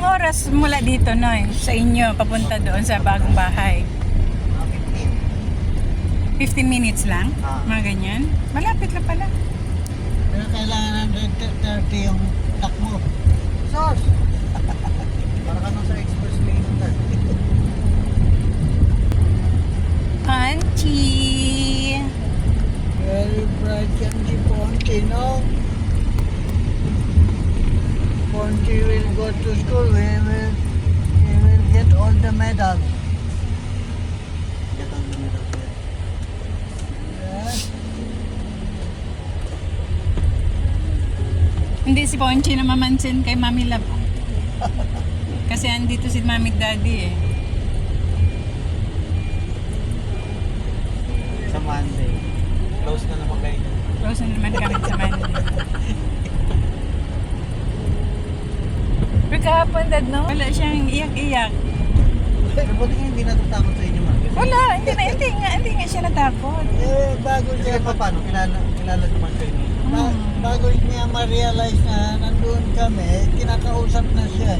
oras mula dito, Noy? Sa inyo, papunta doon sa bagong bahay? 15 minutes lang? Mga ganyan? Malapit lang pala. Pero kailangan ng 30 yung takbo. Sos! Para ka nang sa expressway ng Auntie! Very bright yan si Ponti, no? Ponti will go to school. He will get all the medals. Get all the medals, yes. Hindi si Ponchi na mamansin kay Mami Lab. Kasi andito si Mami at Daddy eh. Sa Monday. Close na naman kayo. Close na naman kami sa Monday. Pero kahapon, Dad, no? Wala siyang iyak-iyak. Pero buti nga hindi natatakot sa inyo, Ma'am. Wala, hindi nga siya natakot. Eh, bago siya pa paano? Kilala naman kayo. Bago niya ma-realize na nandun kami, kinakausap na siya.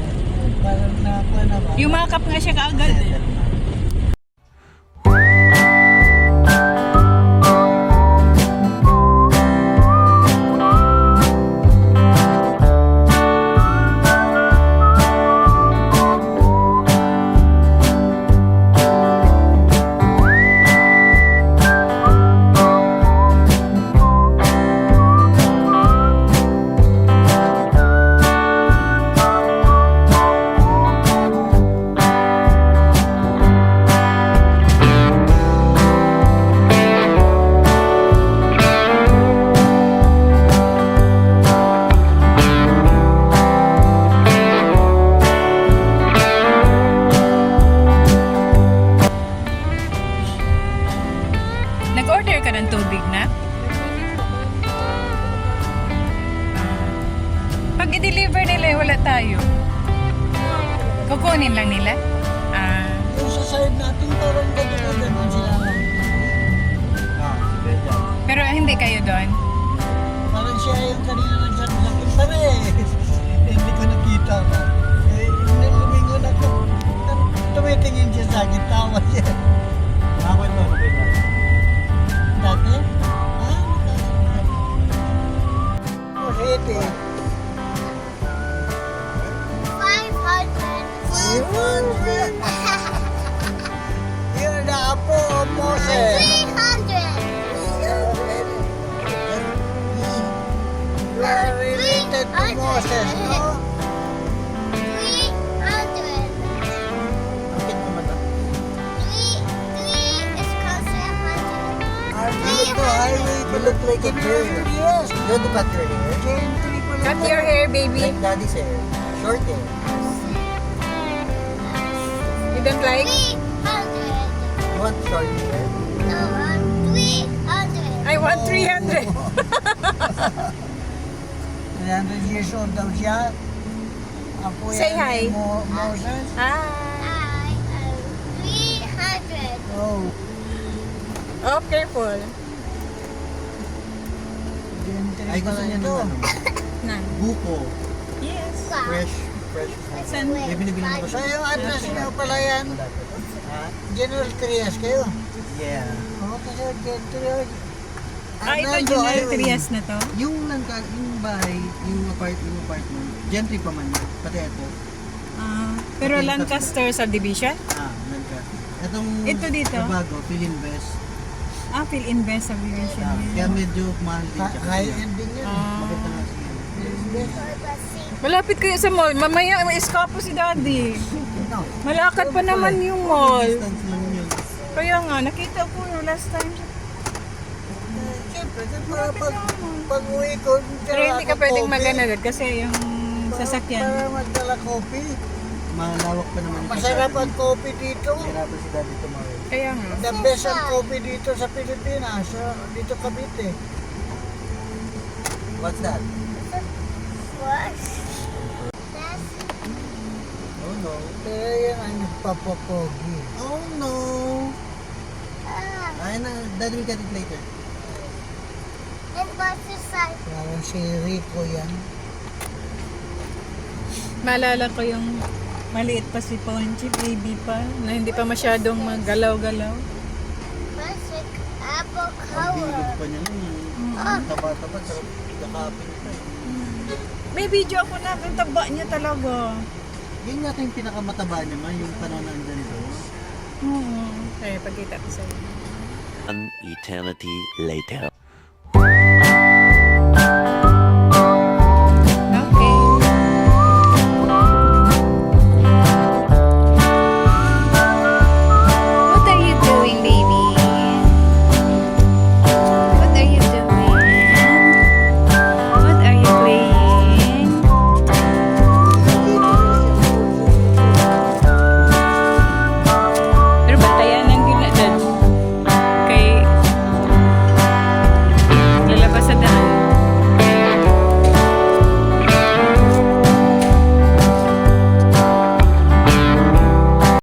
Parang nakuha na ba? Yumakap nga siya kaagad eh. Nag-order ka ng tubig na? Pag i-deliver nila, wala tayo. Kukunin lang nila? Yung sa side natin, parang gano'n sila lang. Pero hindi kayo doon? Parang siya yung kanina nagsabi sa akin, pares. Hindi ko nakita ba. Eh, lumingon ako. Tumitingin siya sa akin, tawa siya. Tawa ito, ano ba dati? Oh, hete. 500. You're the apo of Moses. 300. You are related to Moses, no? 300. Bakit mo mata? 3 is considered 100. Highway to look like a bird. Yes. You want to cut your hair? Cut your hair, baby. Like daddy's hair. Short hair. You don't like? 300. You want short hair? No, 300. I want 300. 300 years old daw siya. Apo Say yan hi. ni Moses. Hi. I am 300. Oh. Oh, careful. Ay, gusto niya ng ano? Nan. Buko. Yes. Fresh. San? May binibili mo ba siya? So yung address niyo pala yan. General Trias kayo? Yeah. Oo, kasi General Trias. Ito General Trias na to? Yung bahay, yung apartment, gentry pa man yan, pati ito. Pero Lancaster subdivision? Itong Ito dito? bago, Philinvest. PhilInvest subdivision. Kaya medyo mahal din siya. High-end din yan. Makita nga siya. Malapit kayo sa mall. Mamaya may eskapo si Daddy. Malakad pa naman yung mall. Distance lang yun. Kaya nga, nakita ko last time. Siyempre, pag-uwi ko, Pero hindi ka pwedeng magana doon kasi yung sasakyan. Para magdala coffee. Malawak pa naman yung Masarap ang coffee dito. Hirapan si daddy tomorrow. Kaya nga. The best ang coffee dito sa Pilipinas. Dito Cavite. What's that? What? Oh no. Kaya yan ang papapogi. Oh no. Ah, Ayun na, daddy will get it later. and what's your side? Parang si Rico yan. Maalala ko yung maliit pa si Ponchi, baby pa, na hindi pa masyadong maggalaw-galaw. Plastic apple Ang bilog color. pa niya nun. Taba-taba, sarap yakapin pa eh. May video ako na, ang taba niya talaga. Yun yata yung pinakamataba niya man, yung panahon na andyan doon. Oo. Kaya pagkita ko sa'yo. An eternity later.